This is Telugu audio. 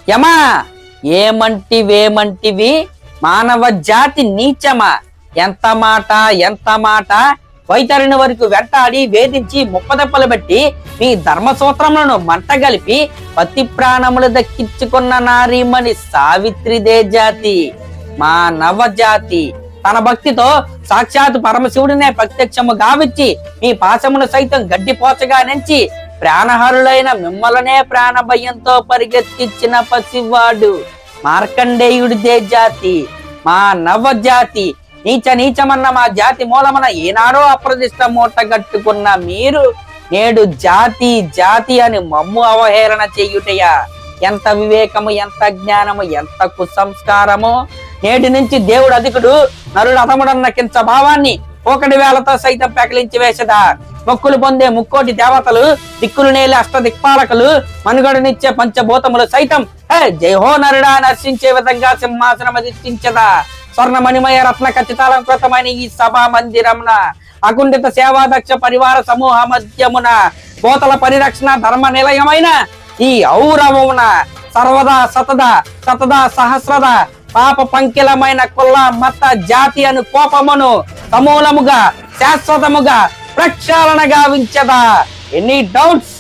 యమా ఏమంటివేమంటివి మానవ జాతి నీచమా ఎంత మాట వైతరిని వరకు వెంటాడి వేధించి ముప్పదెప్పలు పెట్టి మీ ధర్మసూత్రములను మంటగలిపి పతి ప్రాణములు దక్కించుకున్న నారీమణి సావిత్రిదే జాతి మానవ జాతి తన భక్తితో సాక్షాత్ పరమశివుడినే ప్రత్యక్షము గావిచ్చి మీ పాశమును సైతం గడ్డిపోచగా నెంచి ప్రాణహరులైన మిమ్మలనే ప్రాణ భయంతో పరిగెత్తించిన పసివాడు మార్కండేయుడిదే జాతి మా నవ జాతి నీచమన్న మా జాతి మూలమున ఈనాడో అప్రదిష్ట మూట గట్టుకున్న మీరు నేడు జాతి అని మమ్ము అవహేళన చెయ్యుటయా ఎంత వివేకము ఎంత జ్ఞానము ఎంత కుసంస్కారము నేటి నుంచి దేవుడు అధికుడు నరుడు అతముడన్న కించ భావాన్ని ఒకటి వేలతో సైతం పెకలించి వేసదా మొక్కులు పొందే ముక్కోటి దేవతలు దిక్కులు నేలి అష్ట దిక్పాలకులు మనుగడనిచ్చే పంచభూతములు సైతం జయహో నరుడా నర్శించే విధంగా సింహాసనం అధిష్ఠించదా స్వర్ణమణిమయ రత్న ఖచ్చితాలంకృతమైన ఈ సభా మందిరమున అకుంఠిత సేవాదక్ష పరివార సమూహ మధ్యమున పోతల పరిరక్షణ ధర్మ నిలయమైన ఈ ఔరవమున సర్వదా సతదా సహస్రద పాప పంకిలమైన కుల మత జాతి అను కోపమును సమూలముగా శాశ్వతముగా ప్రక్షాళన గావించదా ఎనీ డౌట్స్